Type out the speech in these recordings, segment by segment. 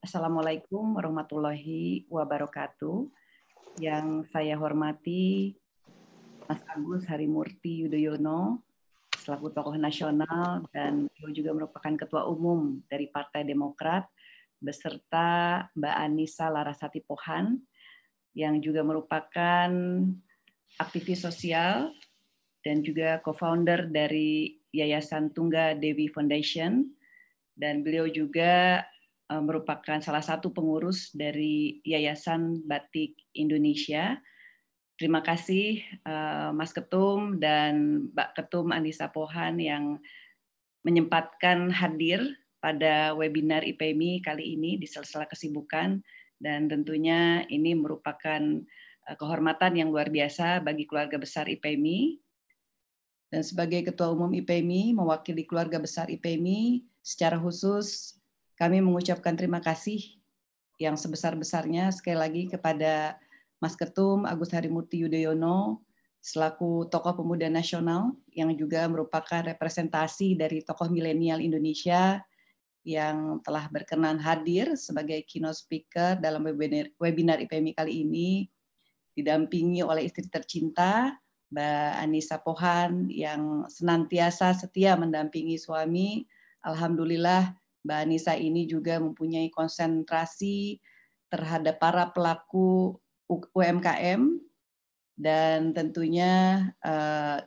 Assalamualaikum warahmatullahi wabarakatuh. Yang saya hormati Mas Agus Harimurti Yudhoyono selaku tokoh nasional dan beliau juga merupakan Ketua Umum dari Partai Demokrat beserta Mbak Anissa Larasati Pohan yang juga merupakan aktivis sosial dan juga co-founder dari Yayasan Tungga Dewi Foundation, dan beliau juga merupakan salah satu pengurus dari Yayasan Batik Indonesia. Terima kasih Mas Ketum dan Mbak Ketum Anissa Pohan yang menyempatkan hadir pada webinar IPMI kali ini di sela-sela kesibukan, dan tentunya ini merupakan kehormatan yang luar biasa bagi keluarga besar IPMI. Dan sebagai Ketua Umum IPMI, mewakili keluarga besar IPMI, secara khusus kami mengucapkan terima kasih yang sebesar-besarnya sekali lagi kepada Mas Ketum Agus Harimurti Yudhoyono selaku tokoh pemuda nasional yang juga merupakan representasi dari tokoh milenial Indonesia yang telah berkenan hadir sebagai keynote speaker dalam webinar IPMI kali ini, didampingi oleh istri tercinta Mbak Anissa Pohan yang senantiasa setia mendampingi suami. Alhamdulillah Mbak Anissa ini juga mempunyai konsentrasi terhadap para pelaku UMKM, dan tentunya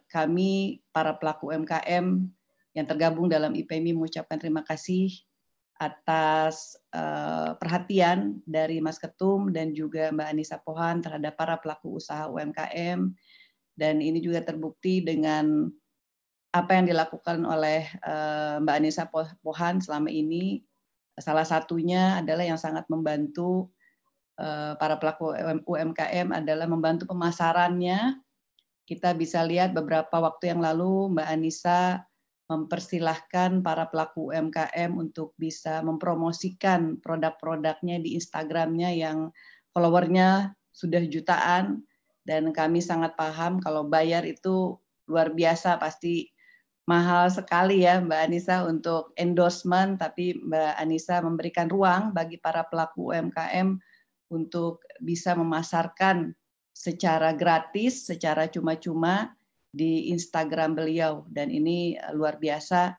kami para pelaku UMKM yang tergabung dalam IPMI mengucapkan terima kasih atas perhatian dari Mas Ketum dan juga Mbak Anissa Pohan terhadap para pelaku usaha UMKM. Dan ini juga terbukti dengan apa yang dilakukan oleh Mbak Anissa Pohan selama ini. Salah satunya adalah yang sangat membantu para pelaku UMKM adalah membantu pemasarannya. Kita bisa lihat beberapa waktu yang lalu Mbak Anissa mempersilahkan para pelaku UMKM untuk bisa mempromosikan produk-produknya di Instagramnya yang followernya sudah jutaan. Dan kami sangat paham kalau bayar itu luar biasa, pasti mahal sekali ya Mbak Anissa untuk endorsement, tapi Mbak Anissa memberikan ruang bagi para pelaku UMKM untuk bisa memasarkan secara gratis, secara cuma-cuma di Instagram beliau. Dan ini luar biasa,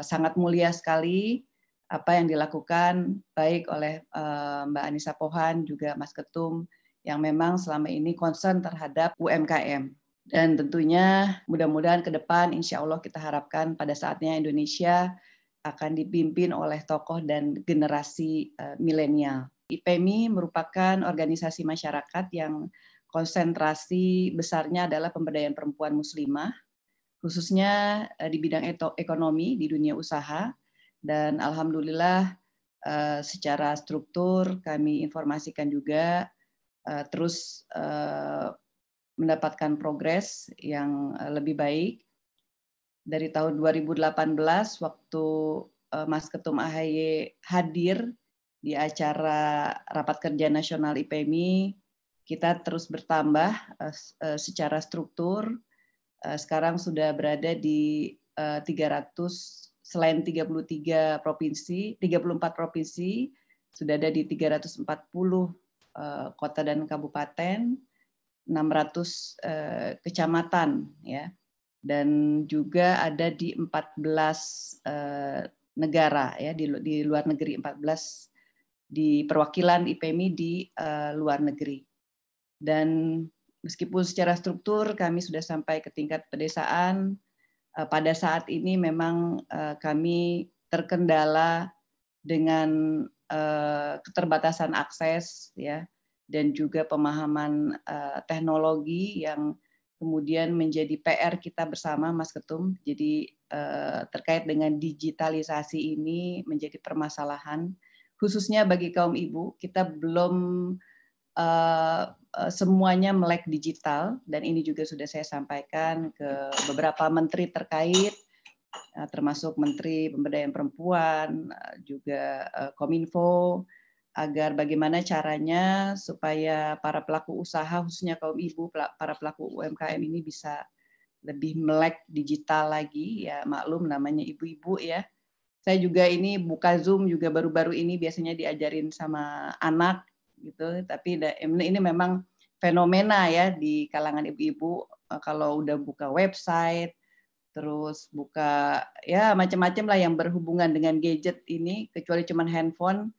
sangat mulia sekali apa yang dilakukan baik oleh Mbak Anissa Pohan juga Mas Ketum yang memang selama ini concern terhadap UMKM. Dan tentunya mudah-mudahan ke depan insya Allah kita harapkan pada saatnya Indonesia akan dipimpin oleh tokoh dan generasi milenial. IPMI merupakan organisasi masyarakat yang konsentrasi besarnya adalah pemberdayaan perempuan muslimah, khususnya di bidang ekonomi di dunia usaha. Dan alhamdulillah secara struktur kami informasikan juga terus mendapatkan progres yang lebih baik. Dari tahun 2018 waktu Mas Ketum AHY hadir di acara Rapat Kerja Nasional IPMI, kita terus bertambah secara struktur. Sekarang sudah berada di 300, selain 33 provinsi, 34 provinsi, sudah ada di 340 kota dan kabupaten, 600 kecamatan ya, dan juga ada di 14 negara ya, di luar negeri, 14 di perwakilan IPMI di luar negeri. Dan meskipun secara struktur kami sudah sampai ke tingkat pedesaan, pada saat ini memang kami terkendala dengan keterbatasan akses ya, dan juga pemahaman teknologi yang kemudian menjadi PR kita bersama Mas Ketum. Jadi terkait dengan digitalisasi ini menjadi permasalahan, khususnya bagi kaum ibu. Kita belum semuanya melek digital, dan ini juga sudah saya sampaikan ke beberapa menteri terkait, termasuk Menteri Pemberdayaan Perempuan, juga Kominfo, agar bagaimana caranya supaya para pelaku usaha, khususnya kaum ibu, para pelaku UMKM ini bisa lebih melek digital lagi. Ya maklum namanya ibu-ibu ya, Saya juga ini buka Zoom juga baru-baru ini, biasanya diajarin sama anak gitu, tapi ini memang fenomena ya di kalangan ibu-ibu, kalau udah buka website, terus buka ya macam-macam lah yang berhubungan dengan gadget ini, kecuali cuman handphone,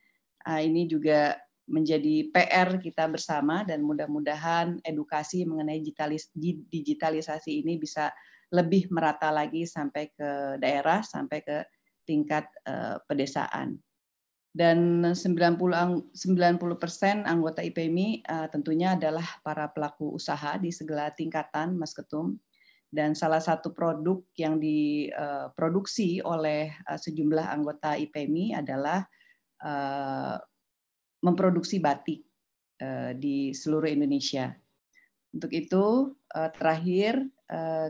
ini juga menjadi PR kita bersama, dan mudah-mudahan edukasi mengenai digitalisasi ini bisa lebih merata lagi sampai ke daerah, sampai ke tingkat pedesaan. Dan 90% anggota IPMI tentunya adalah para pelaku usaha di segala tingkatan, Mas Ketum. Dan salah satu produk yang diproduksi oleh sejumlah anggota IPMI adalah memproduksi batik di seluruh Indonesia. Untuk itu, terakhir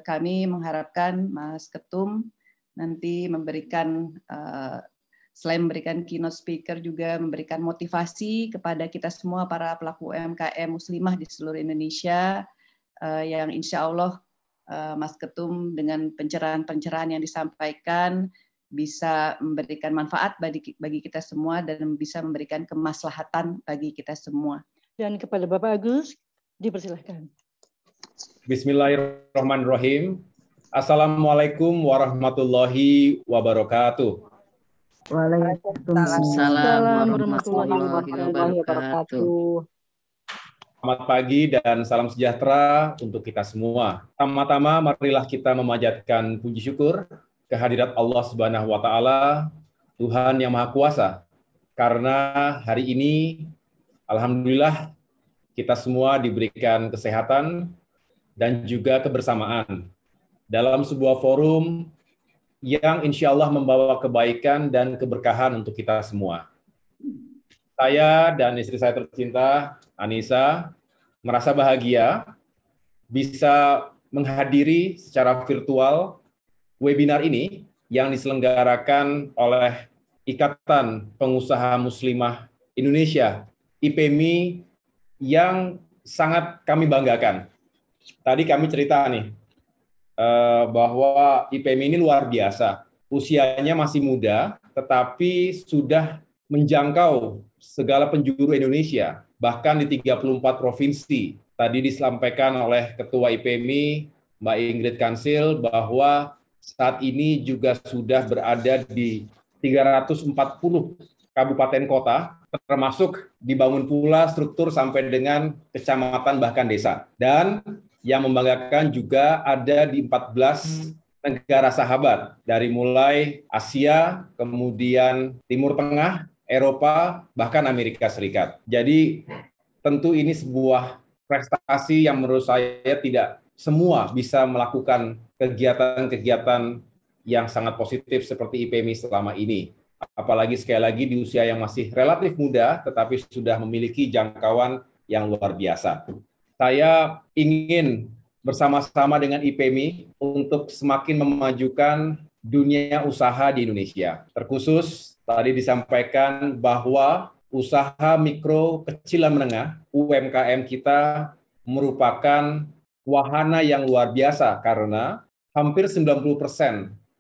kami mengharapkan Mas Ketum nanti memberikan, selain memberikan keynote speaker, juga memberikan motivasi kepada kita semua para pelaku UMKM muslimah di seluruh Indonesia, yang insya Allah Mas Ketum dengan pencerahan-pencerahan yang disampaikan bisa memberikan manfaat bagi kita semua dan bisa memberikan kemaslahatan bagi kita semua. Dan kepada Bapak Agus, dipersilahkan. Bismillahirrahmanirrahim. Assalamualaikum warahmatullahi wabarakatuh. Waalaikumsalam warahmatullahi wabarakatuh. Selamat pagi dan salam sejahtera untuk kita semua. Pertama-tama marilah kita memanjatkan puji syukur kehadirat Allah Subhanahu wa taala, Tuhan yang Maha Kuasa. Karena hari ini alhamdulillah kita semua diberikan kesehatan dan juga kebersamaan dalam sebuah forum yang insya Allah membawa kebaikan dan keberkahan untuk kita semua. Saya dan istri saya tercinta, Anissa, merasa bahagia bisa menghadiri secara virtual webinar ini yang diselenggarakan oleh Ikatan Pengusaha Muslimah Indonesia, IPMI, yang sangat kami banggakan. Tadi kami cerita nih, bahwa IPMI ini luar biasa. Usianya masih muda, tetapi sudah menjangkau segala penjuru Indonesia, bahkan di 34 provinsi. Tadi disampaikan oleh Ketua IPMI, Mbak Ingrid Kansil, bahwa saat ini juga sudah berada di 340 kabupaten kota, termasuk dibangun pula struktur sampai dengan kecamatan bahkan desa. Dan yang membanggakan juga ada di 14 negara sahabat, dari mulai Asia, kemudian Timur Tengah, Eropa, bahkan Amerika Serikat. Jadi tentu ini sebuah prestasi yang menurut saya tidak semua bisa melakukan kegiatan-kegiatan yang sangat positif seperti IPMI selama ini. Apalagi sekali lagi di usia yang masih relatif muda, tetapi sudah memiliki jangkauan yang luar biasa. Saya ingin bersama-sama dengan IPMI untuk semakin memajukan dunia usaha di Indonesia. Terkhusus tadi disampaikan bahwa usaha mikro, kecil dan menengah, UMKM kita merupakan wahana yang luar biasa karena hampir 90%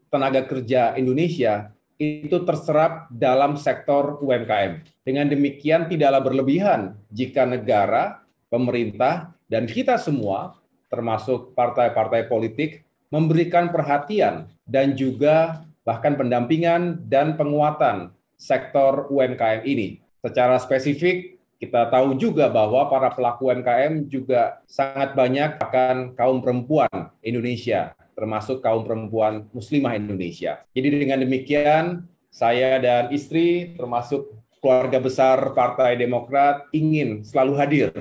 tenaga kerja Indonesia itu terserap dalam sektor UMKM. Dengan demikian tidaklah berlebihan jika negara, pemerintah, dan kita semua, termasuk partai-partai politik, memberikan perhatian dan juga bahkan pendampingan dan penguatan sektor UMKM ini. Secara spesifik, kita tahu juga bahwa para pelaku UMKM juga sangat banyak akan kaum perempuan Indonesia, termasuk kaum perempuan muslimah Indonesia. Jadi dengan demikian, saya dan istri, termasuk keluarga besar Partai Demokrat, ingin selalu hadir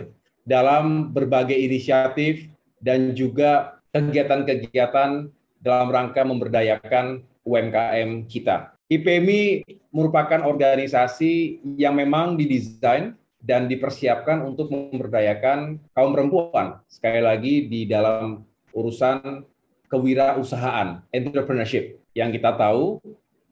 dalam berbagai inisiatif dan juga kegiatan-kegiatan dalam rangka memberdayakan UMKM kita. IPMI merupakan organisasi yang memang didesain dan dipersiapkan untuk memberdayakan kaum perempuan. Sekali lagi di dalam urusan kewirausahaan, entrepreneurship. Yang kita tahu,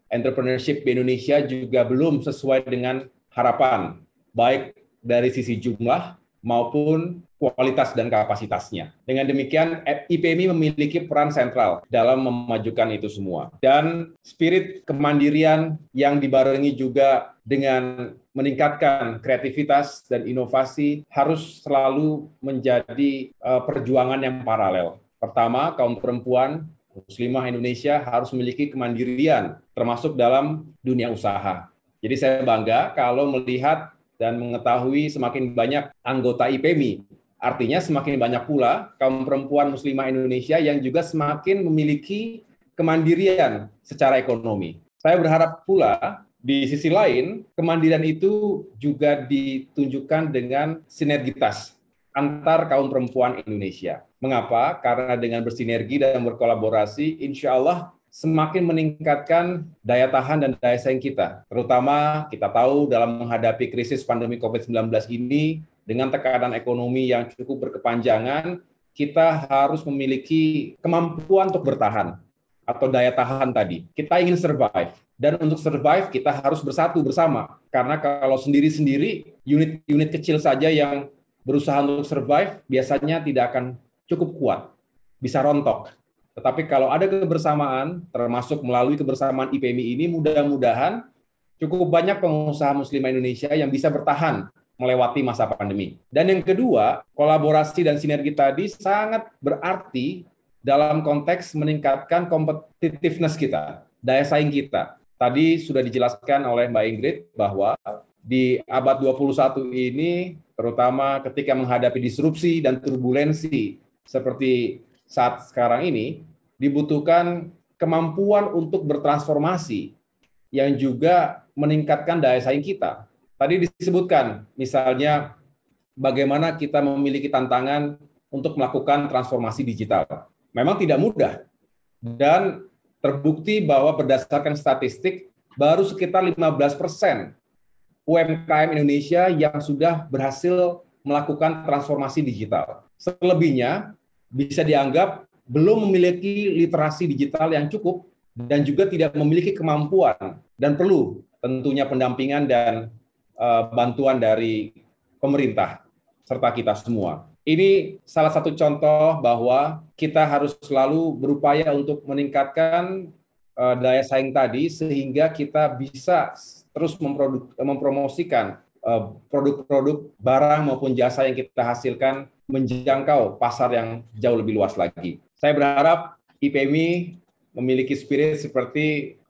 entrepreneurship di Indonesia juga belum sesuai dengan harapan, baik dari sisi jumlah maupun kualitas dan kapasitasnya. Dengan demikian, IPMI memiliki peran sentral dalam memajukan itu semua. Dan spirit kemandirian yang dibarengi juga dengan meningkatkan kreativitas dan inovasi harus selalu menjadi perjuangan yang paralel. Pertama, kaum perempuan Muslimah Indonesia harus memiliki kemandirian, termasuk dalam dunia usaha. Jadi saya bangga kalau melihat dan mengetahui semakin banyak anggota IPMI. Artinya semakin banyak pula kaum perempuan Muslimah Indonesia yang juga semakin memiliki kemandirian secara ekonomi. Saya berharap pula di sisi lain, kemandirian itu juga ditunjukkan dengan sinergitas antar kaum perempuan Indonesia. Mengapa? Karena dengan bersinergi dan berkolaborasi, insya Allah semakin meningkatkan daya tahan dan daya saing kita. Terutama kita tahu dalam menghadapi krisis pandemi COVID-19 ini, dengan tekanan ekonomi yang cukup berkepanjangan, kita harus memiliki kemampuan untuk bertahan atau daya tahan tadi. Kita ingin survive. Dan untuk survive, kita harus bersatu bersama. Karena kalau sendiri-sendiri, unit-unit kecil saja yang berusaha untuk survive, biasanya tidak akan cukup kuat. Bisa rontok. Tetapi kalau ada kebersamaan, termasuk melalui kebersamaan IPMI ini, mudah-mudahan cukup banyak pengusaha Muslimah Indonesia yang bisa bertahan melewati masa pandemi. Dan yang kedua, kolaborasi dan sinergi tadi sangat berarti dalam konteks meningkatkan competitiveness kita, daya saing kita. Tadi sudah dijelaskan oleh Mbak Ingrid bahwa di abad 21 ini, terutama ketika menghadapi disrupsi dan turbulensi seperti saat sekarang ini, dibutuhkan kemampuan untuk bertransformasi yang juga meningkatkan daya saing kita. Tadi disebutkan, misalnya bagaimana kita memiliki tantangan untuk melakukan transformasi digital. Memang tidak mudah, dan terbukti bahwa berdasarkan statistik, baru sekitar 15% UMKM Indonesia yang sudah berhasil melakukan transformasi digital. Selebihnya bisa dianggap belum memiliki literasi digital yang cukup dan juga tidak memiliki kemampuan dan perlu tentunya pendampingan dan bantuan dari pemerintah serta kita semua. Ini salah satu contoh bahwa kita harus selalu berupaya untuk meningkatkan daya saing tadi sehingga kita bisa terus mempromosikan produk-produk barang maupun jasa yang kita hasilkan menjangkau pasar yang jauh lebih luas lagi. Saya berharap IPMI memiliki spirit seperti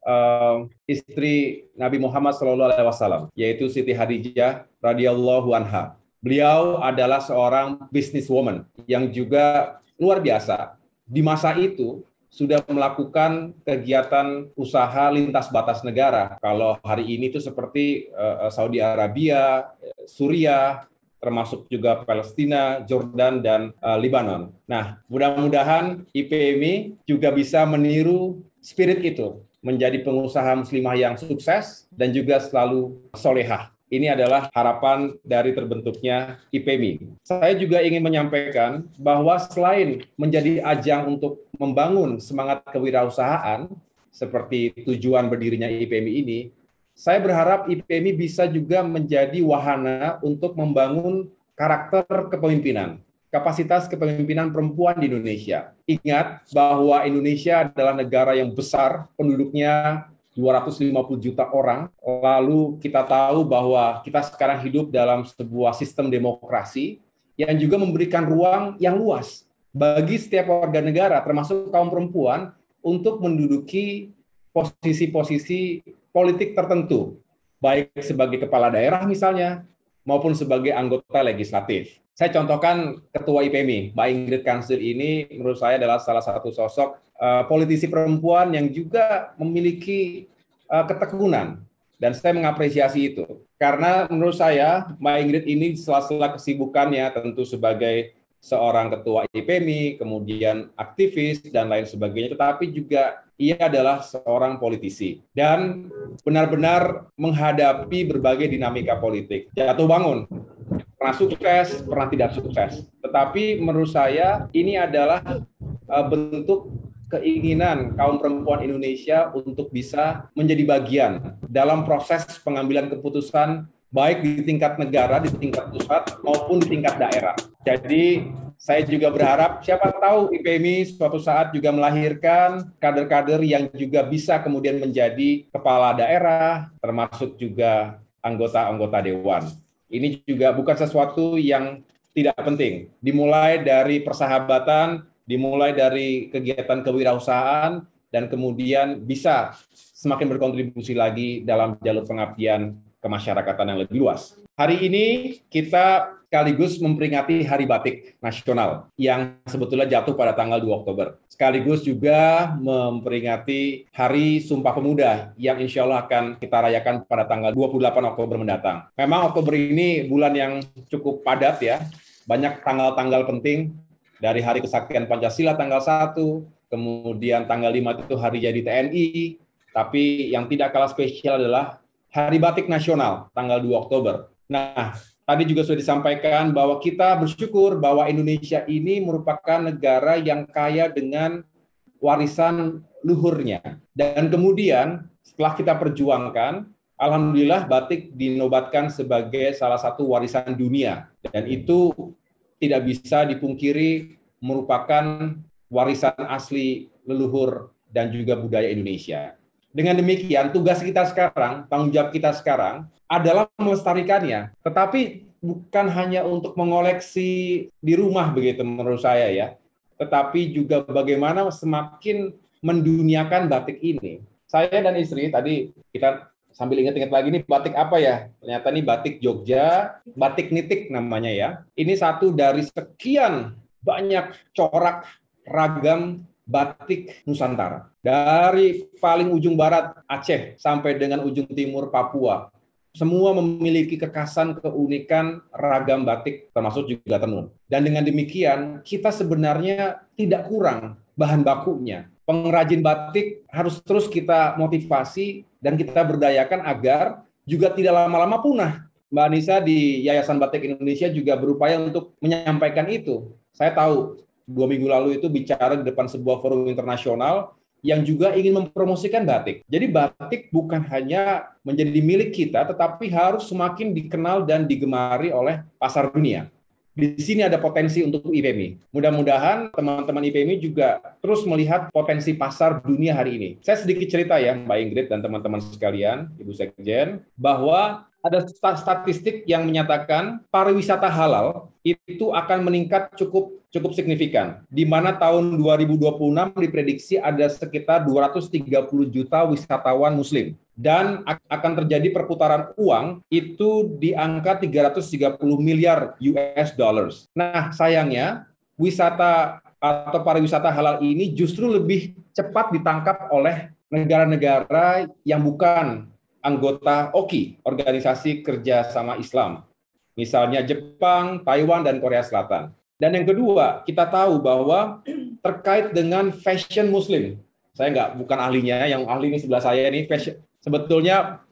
istri Nabi Muhammad SAW, yaitu Siti Khadijah radhiyallahu anha. Beliau adalah seorang businesswoman yang juga luar biasa. Di masa itu sudah melakukan kegiatan usaha lintas batas negara. Kalau hari ini itu seperti Saudi Arabia, Suriah, termasuk juga Palestina, Jordan, dan Lebanon. Nah, mudah-mudahan IPMI juga bisa meniru spirit itu, menjadi pengusaha muslimah yang sukses dan juga selalu solehah. Ini adalah harapan dari terbentuknya IPMI. Saya juga ingin menyampaikan bahwa selain menjadi ajang untuk membangun semangat kewirausahaan, seperti tujuan berdirinya IPMI ini, saya berharap IPMI bisa juga menjadi wahana untuk membangun karakter kepemimpinan, kapasitas kepemimpinan perempuan di Indonesia. Ingat bahwa Indonesia adalah negara yang besar, penduduknya 250 juta orang, lalu kita tahu bahwa kita sekarang hidup dalam sebuah sistem demokrasi yang juga memberikan ruang yang luas bagi setiap warga negara, termasuk kaum perempuan, untuk menduduki posisi-posisi politik tertentu, baik sebagai kepala daerah misalnya, maupun sebagai anggota legislatif. Saya contohkan Ketua IPMI, Mbak Ingrid Kansil ini menurut saya adalah salah satu sosok politisi perempuan yang juga memiliki ketekunan, dan saya mengapresiasi itu. Karena menurut saya, Mbak Ingrid ini sela-sela kesibukannya tentu sebagai seorang ketua IPMI, kemudian aktivis, dan lain sebagainya, tetapi juga ia adalah seorang politisi dan benar-benar menghadapi berbagai dinamika politik. Jatuh bangun, pernah sukses, pernah tidak sukses. Tetapi menurut saya ini adalah bentuk keinginan kaum perempuan Indonesia untuk bisa menjadi bagian dalam proses pengambilan keputusan baik di tingkat negara, di tingkat pusat, maupun di tingkat daerah. Jadi saya juga berharap siapa tahu IPMI suatu saat juga melahirkan kader-kader yang juga bisa kemudian menjadi kepala daerah, termasuk juga anggota-anggota dewan. Ini juga bukan sesuatu yang tidak penting. Dimulai dari persahabatan, dimulai dari kegiatan kewirausahaan, dan kemudian bisa semakin berkontribusi lagi dalam jalur pengabdian kemasyarakatan yang lebih luas. Hari ini kita sekaligus memperingati Hari Batik Nasional yang sebetulnya jatuh pada tanggal 2 Oktober. Sekaligus juga memperingati Hari Sumpah Pemuda yang insya Allah akan kita rayakan pada tanggal 28 Oktober mendatang. Memang Oktober ini bulan yang cukup padat ya, banyak tanggal-tanggal penting dari Hari Kesaktian Pancasila tanggal 1, kemudian tanggal 5 itu Hari Jadi TNI, tapi yang tidak kalah spesial adalah Hari Batik Nasional tanggal 2 Oktober. Nah, tadi juga sudah disampaikan bahwa kita bersyukur bahwa Indonesia ini merupakan negara yang kaya dengan warisan luhurnya. Dan kemudian setelah kita perjuangkan, alhamdulillah batik dinobatkan sebagai salah satu warisan dunia. Dan itu tidak bisa dipungkiri merupakan warisan asli leluhur dan juga budaya Indonesia. Dengan demikian, tugas kita sekarang, tanggung jawab kita sekarang adalah melestarikannya. Tetapi bukan hanya untuk mengoleksi di rumah begitu menurut saya ya, tetapi juga bagaimana semakin menduniakan batik ini. Saya dan istri tadi kita sambil ingat-ingat lagi nih batik apa ya? Ternyata ini batik Jogja, batik nitik namanya ya. Ini satu dari sekian banyak corak ragam batik Nusantara. Dari paling ujung barat Aceh sampai dengan ujung timur Papua. Semua memiliki kekhasan, keunikan, ragam batik, termasuk juga tenun. Dan dengan demikian, kita sebenarnya tidak kurang bahan bakunya. Pengrajin batik harus terus kita motivasi dan kita berdayakan agar juga tidak lama-lama punah. Mbak Anissa di Yayasan Batik Indonesia juga berupaya untuk menyampaikan itu. Saya tahu 2 minggu lalu itu bicara di depan sebuah forum internasional yang juga ingin mempromosikan batik. Jadi batik bukan hanya menjadi milik kita, tetapi harus semakin dikenal dan digemari oleh pasar dunia. Di sini ada potensi untuk IPMI. Mudah-mudahan teman-teman IPMI juga terus melihat potensi pasar dunia hari ini. Saya sedikit cerita ya, Mbak Ingrid dan teman-teman sekalian, Ibu Sekjen, bahwa ada statistik yang menyatakan pariwisata halal itu akan meningkat cukup signifikan, di mana tahun 2026 diprediksi ada sekitar 230 juta wisatawan muslim. Dan akan terjadi perputaran uang itu di angka 330 miliar US dollars. Nah, sayangnya wisata atau pariwisata halal ini justru lebih cepat ditangkap oleh negara-negara yang bukan anggota OKI, Organisasi Kerjasama Islam. Misalnya Jepang, Taiwan, dan Korea Selatan. Dan yang kedua, kita tahu bahwa terkait dengan fashion muslim, saya bukan ahlinya, yang ahli ini sebelah saya ini, sebetulnya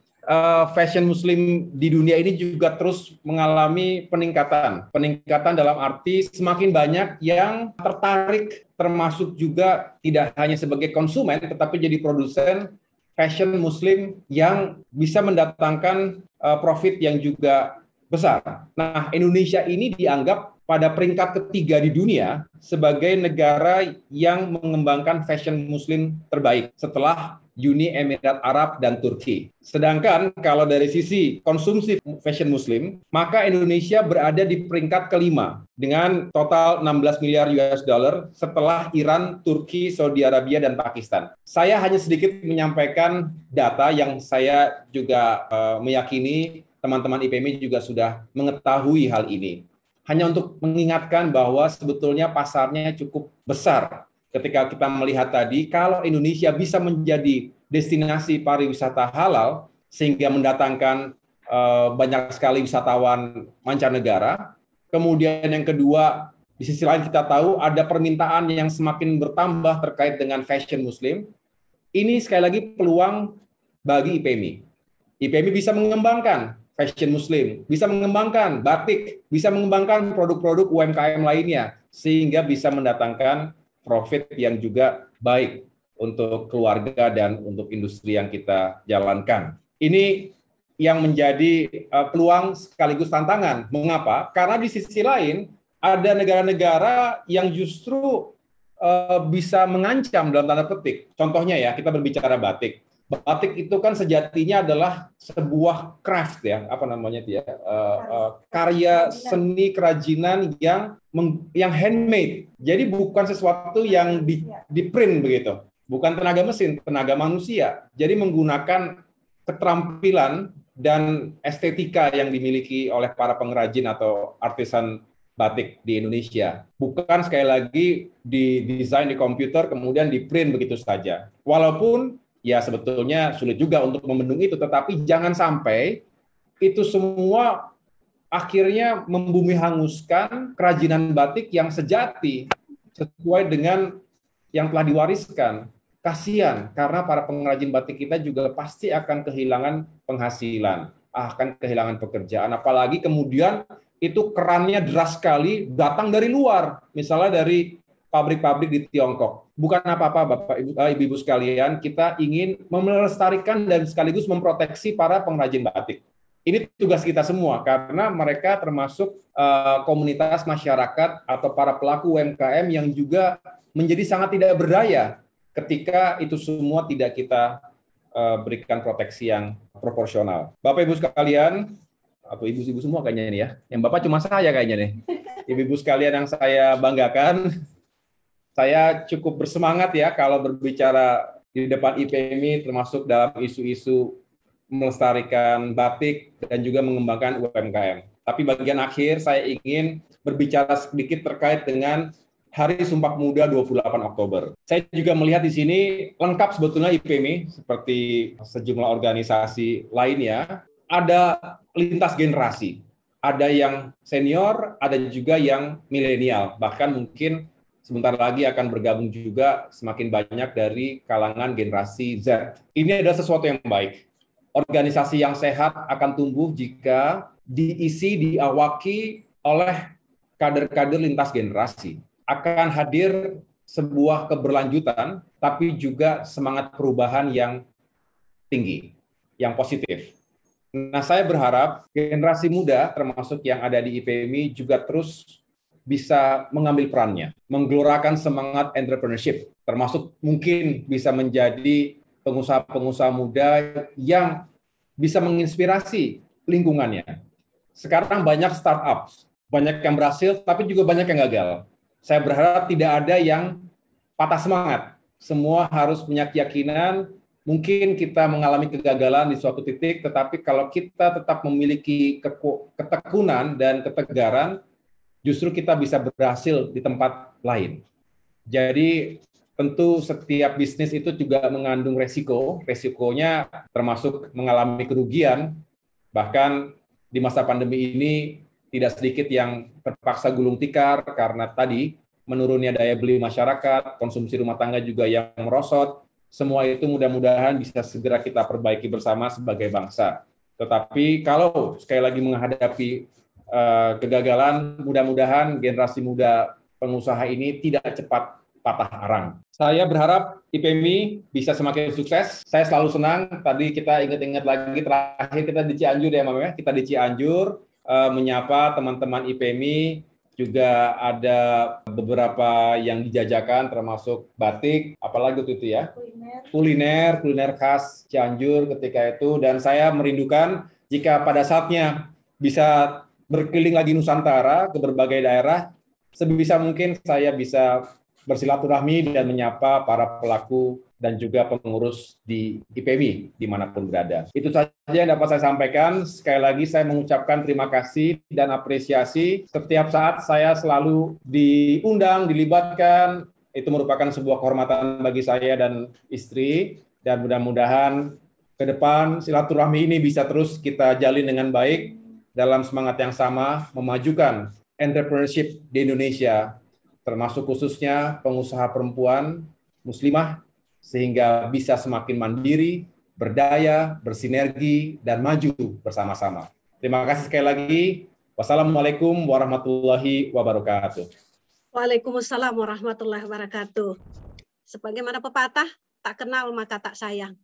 fashion muslim di dunia ini juga terus mengalami peningkatan. Peningkatan dalam arti semakin banyak yang tertarik, termasuk juga tidak hanya sebagai konsumen, tetapi jadi produsen fashion muslim yang bisa mendatangkan profit yang juga besar. Nah, Indonesia ini dianggap pada peringkat ketiga di dunia sebagai negara yang mengembangkan fashion muslim terbaik setelah Uni Emirat Arab dan Turki. Sedangkan kalau dari sisi konsumsi fashion muslim, maka Indonesia berada di peringkat kelima dengan total 16 miliar US dollar setelah Iran, Turki, Saudi Arabia, dan Pakistan. Saya hanya sedikit menyampaikan data yang saya juga meyakini teman-teman IPMI juga sudah mengetahui hal ini. Hanya untuk mengingatkan bahwa sebetulnya pasarnya cukup besar. Ketika kita melihat tadi, kalau Indonesia bisa menjadi destinasi pariwisata halal, sehingga mendatangkan banyak sekali wisatawan mancanegara. Kemudian yang kedua, di sisi lain kita tahu ada permintaan yang semakin bertambah terkait dengan fashion muslim. Ini sekali lagi peluang bagi IPMI. IPMI bisa mengembangkan fashion muslim, bisa mengembangkan batik, bisa mengembangkan produk-produk UMKM lainnya, sehingga bisa mendatangkan profit yang juga baik untuk keluarga dan untuk industri yang kita jalankan. Ini yang menjadi peluang sekaligus tantangan. Mengapa? Karena di sisi lain ada negara-negara yang justru bisa mengancam dalam tanda petik. Contohnya ya, kita berbicara batik. Batik itu kan sejatinya adalah sebuah craft ya, apa namanya dia, karya seni kerajinan yang handmade. Jadi bukan sesuatu yang di print begitu, bukan tenaga mesin, tenaga manusia. Jadi menggunakan keterampilan dan estetika yang dimiliki oleh para pengrajin atau artisan batik di Indonesia. Bukan sekali lagi didesain di komputer kemudian di print begitu saja. Walaupun ya sebetulnya sulit juga untuk membendung itu, tetapi jangan sampai itu semua akhirnya membumi hanguskan kerajinan batik yang sejati sesuai dengan yang telah diwariskan. Kasihan, karena para pengrajin batik kita juga pasti akan kehilangan penghasilan, akan kehilangan pekerjaan, apalagi kemudian itu kerannya deras sekali datang dari luar, misalnya dari pabrik-pabrik di Tiongkok. Bukan apa-apa, Bapak, Ibu sekalian, kita ingin melestarikan dan sekaligus memproteksi para pengrajin batik. Ini tugas kita semua, karena mereka termasuk komunitas masyarakat atau para pelaku UMKM yang juga menjadi sangat tidak berdaya ketika itu semua tidak kita berikan proteksi yang proporsional. Bapak Ibu sekalian, atau ibu-ibu semua kayaknya ini ya, yang Bapak cuma saya kayaknya nih. Ibu-ibu sekalian yang saya banggakan, saya cukup bersemangat ya kalau berbicara di depan IPMI termasuk dalam isu-isu melestarikan batik dan juga mengembangkan UMKM. Tapi bagian akhir saya ingin berbicara sedikit terkait dengan Hari Sumpah Pemuda 28 Oktober. Saya juga melihat di sini lengkap sebetulnya IPMI seperti sejumlah organisasi lainnya. Ada lintas generasi. Ada yang senior, ada juga yang milenial. Bahkan mungkin sebentar lagi akan bergabung juga semakin banyak dari kalangan generasi Z. Ini adalah sesuatu yang baik. Organisasi yang sehat akan tumbuh jika diawaki oleh kader-kader lintas generasi. Akan hadir sebuah keberlanjutan, tapi juga semangat perubahan yang tinggi, yang positif. Nah, saya berharap generasi muda, termasuk yang ada di IPMI, juga terus bisa mengambil perannya, menggelorakan semangat entrepreneurship, termasuk mungkin bisa menjadi pengusaha-pengusaha muda yang bisa menginspirasi lingkungannya. Sekarang banyak startup, banyak yang berhasil, tapi juga banyak yang gagal. Saya berharap tidak ada yang patah semangat. Semua harus punya keyakinan. Mungkin kita mengalami kegagalan di suatu titik, tetapi kalau kita tetap memiliki ketekunan dan ketegaran, justru kita bisa berhasil di tempat lain. Jadi tentu setiap bisnis itu juga mengandung resiko. Resikonya termasuk mengalami kerugian. Bahkan di masa pandemi ini tidak sedikit yang terpaksa gulung tikar karena tadi menurunnya daya beli masyarakat, konsumsi rumah tangga juga yang merosot. Semua itu mudah-mudahan bisa segera kita perbaiki bersama sebagai bangsa. Tetapi kalau sekali lagi menghadapi kegagalan, mudah-mudahan generasi muda pengusaha ini tidak cepat patah arang. Saya berharap IPMI bisa semakin sukses. Saya selalu senang. Tadi kita ingat-ingat lagi terakhir kita di Cianjur ya, Mama. Kita di Cianjur menyapa teman-teman IPMI. Juga ada beberapa yang dijajakan termasuk batik, apalagi itu ya, kuliner khas Cianjur ketika itu. Dan saya merindukan jika pada saatnya bisa berkeliling lagi Nusantara ke berbagai daerah, sebisa mungkin saya bisa bersilaturahmi dan menyapa para pelaku dan juga pengurus di IPMI dimanapun berada. Itu saja yang dapat saya sampaikan. Sekali lagi saya mengucapkan terima kasih dan apresiasi. Setiap saat saya selalu diundang, dilibatkan. Itu merupakan sebuah kehormatan bagi saya dan istri. Dan mudah-mudahan ke depan silaturahmi ini bisa terus kita jalin dengan baik dalam semangat yang sama memajukan entrepreneurship di Indonesia, termasuk khususnya pengusaha perempuan muslimah, sehingga bisa semakin mandiri, berdaya, bersinergi, dan maju bersama-sama. Terima kasih sekali lagi. Wassalamualaikum warahmatullahi wabarakatuh. Waalaikumsalam warahmatullahi wabarakatuh. Sebagaimana pepatah, tak kenal maka tak sayang.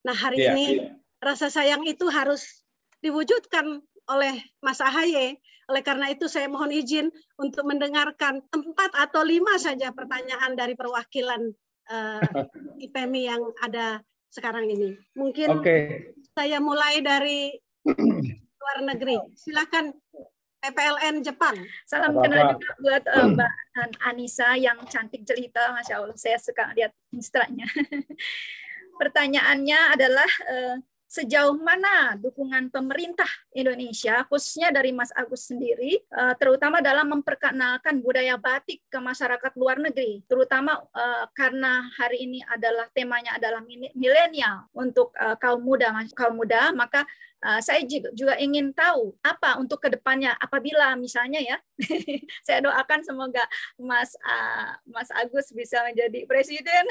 Nah, hari ini rasa sayang itu harus diwujudkan oleh Mas AHY. Oleh karena itu saya mohon izin untuk mendengarkan 4 atau 5 saja pertanyaan dari perwakilan IPMI yang ada sekarang ini. Mungkin saya mulai dari luar negeri. Silakan PPLN Jepang. Salam kenal juga buat Mbak Anissa yang cantik jelita, Masya Allah. Saya suka lihat Instanya. Pertanyaannya adalah sejauh mana dukungan pemerintah Indonesia, khususnya dari Mas Agus sendiri, terutama dalam memperkenalkan budaya batik ke masyarakat luar negeri, terutama karena hari ini adalah temanya adalah milenial untuk kaum muda, maka saya juga ingin tahu apa untuk kedepannya apabila misalnya ya, saya doakan semoga Mas Agus bisa menjadi presiden.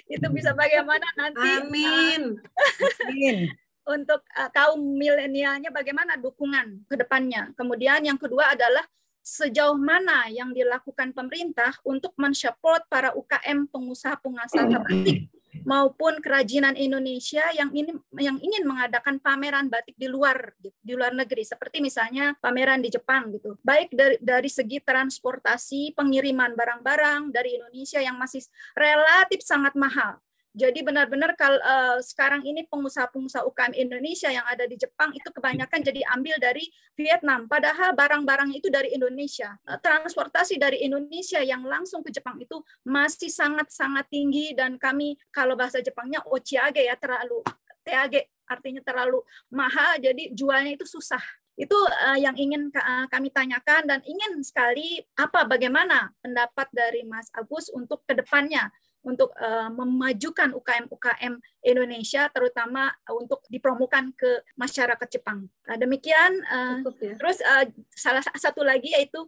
Itu bisa bagaimana nanti? Amin. Untuk kaum milenialnya bagaimana dukungan ke depannya. Kemudian yang kedua adalah sejauh mana yang dilakukan pemerintah untuk mensupport para UKM pengusaha-pengusaha batik maupun kerajinan Indonesia yang ingin mengadakan pameran batik di luar negeri, seperti misalnya pameran di Jepang gitu. Baik dari segi transportasi, pengiriman barang-barang dari Indonesia yang masih relatif sangat mahal. Jadi benar-benar kalau sekarang ini pengusaha-pengusaha UKM Indonesia yang ada di Jepang itu kebanyakan jadi ambil dari Vietnam, padahal barang-barang itu dari Indonesia. Transportasi dari Indonesia yang langsung ke Jepang itu masih sangat-sangat tinggi, dan kami kalau bahasa Jepangnya ochiage ya, teage artinya terlalu mahal, jadi jualnya itu susah. Itu yang ingin kami tanyakan, dan ingin sekali bagaimana pendapat dari Mas Agus untuk kedepannya untuk memajukan UKM-UKM Indonesia, terutama untuk dipromokan ke masyarakat Jepang. Demikian. Terus salah satu lagi yaitu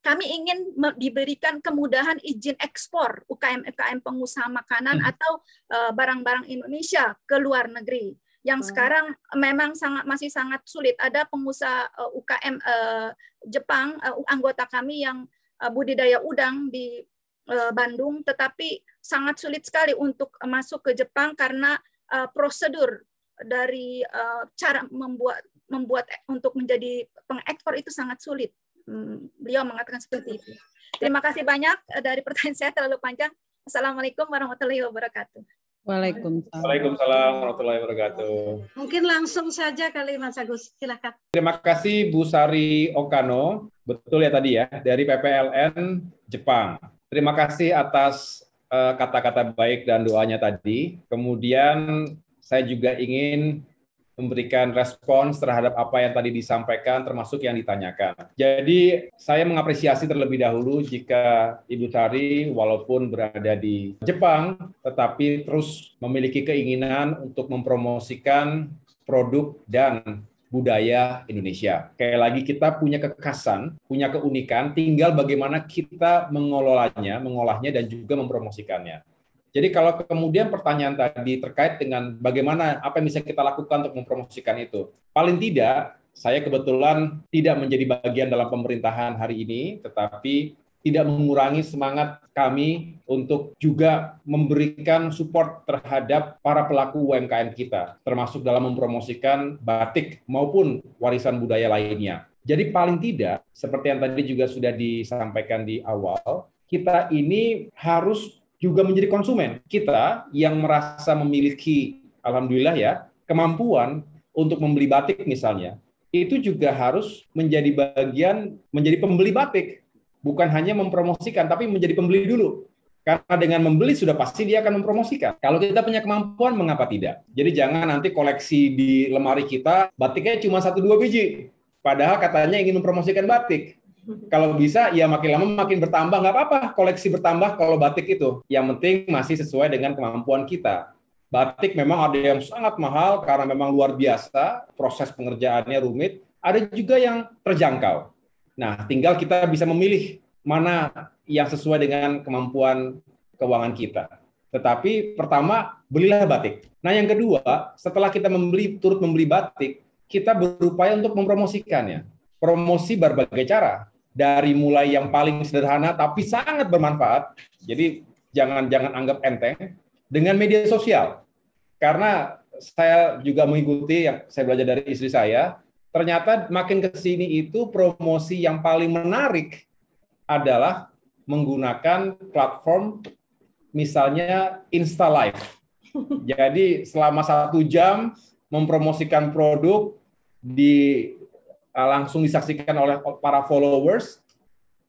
kami ingin diberikan kemudahan izin ekspor UKM-UKM pengusaha makanan atau barang-barang Indonesia ke luar negeri. Yang sekarang memang masih sangat sulit. Ada pengusaha UKM Jepang, anggota kami yang budidaya udang di Bandung, tetapi sangat sulit sekali untuk masuk ke Jepang karena prosedur dari cara membuat untuk menjadi pengekspor itu sangat sulit. Beliau mengatakan seperti itu. Terima kasih banyak. Dari pertanyaan saya terlalu panjang. Assalamualaikum warahmatullahi wabarakatuh. Waalaikumsalam warahmatullahi wabarakatuh. Mungkin langsung saja kali Mas Agus, silakan. Terima kasih Bu Sari Okano, betul ya tadi ya, dari PPLN Jepang. Terima kasih atas kata-kata baik dan doanya tadi. Kemudian saya juga ingin memberikan respons terhadap apa yang tadi disampaikan, termasuk yang ditanyakan. Jadi saya mengapresiasi terlebih dahulu jika Ibu Sari walaupun berada di Jepang, tetapi terus memiliki keinginan untuk mempromosikan produk dan budaya Indonesia. Kayak lagi kita punya kekhasan, punya keunikan, tinggal bagaimana kita mengolahnya dan juga mempromosikannya. Jadi kalau kemudian pertanyaan tadi terkait dengan bagaimana apa yang bisa kita lakukan untuk mempromosikan itu, paling tidak saya kebetulan tidak menjadi bagian dalam pemerintahan hari ini, tetapi tidak mengurangi semangat kami untuk juga memberikan support terhadap para pelaku UMKM kita, termasuk dalam mempromosikan batik maupun warisan budaya lainnya. Jadi paling tidak, seperti yang tadi juga sudah disampaikan di awal, kita ini harus juga menjadi konsumen. Kita yang merasa memiliki, alhamdulillah ya, kemampuan untuk membeli batik misalnya, itu juga harus menjadi bagian, menjadi pembeli batik. Bukan hanya mempromosikan, tapi menjadi pembeli dulu. Karena dengan membeli sudah pasti dia akan mempromosikan. Kalau kita punya kemampuan, mengapa tidak? Jadi jangan nanti koleksi di lemari kita, batiknya cuma 1-2 biji. Padahal katanya ingin mempromosikan batik. Kalau bisa, ya makin lama makin bertambah. Nggak apa-apa, koleksi bertambah kalau batik itu. Yang penting masih sesuai dengan kemampuan kita. Batik memang ada yang sangat mahal karena memang luar biasa, proses pengerjaannya rumit. Ada juga yang terjangkau. Nah, tinggal kita bisa memilih mana yang sesuai dengan kemampuan keuangan kita. Tetapi pertama, belilah batik. Nah, yang kedua, setelah kita turut membeli batik, kita berupaya untuk mempromosikannya. Promosi berbagai cara. Dari mulai yang paling sederhana tapi sangat bermanfaat. Jadi jangan anggap enteng, dengan media sosial. Karena saya juga mengikuti, yang saya belajar dari istri saya, ternyata makin ke sini itu promosi yang paling menarik adalah menggunakan platform misalnya Insta Live. Jadi selama 1 jam mempromosikan produk langsung disaksikan oleh para followers,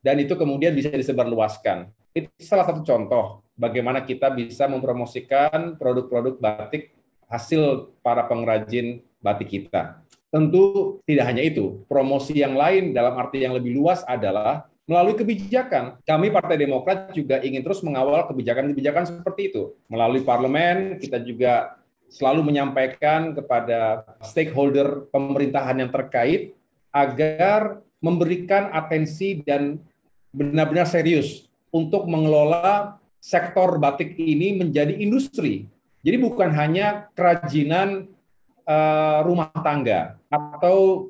dan itu kemudian bisa disebarluaskan. Itu salah satu contoh bagaimana kita bisa mempromosikan produk-produk batik hasil para pengrajin batik kita. Tentu tidak hanya itu, promosi yang lain dalam arti yang lebih luas adalah melalui kebijakan. Kami Partai Demokrat juga ingin terus mengawal kebijakan-kebijakan seperti itu. Melalui parlemen, kita juga selalu menyampaikan kepada stakeholder pemerintahan yang terkait agar memberikan atensi dan benar-benar serius untuk mengelola sektor batik ini menjadi industri. Jadi bukan hanya kerajinan rumah tangga atau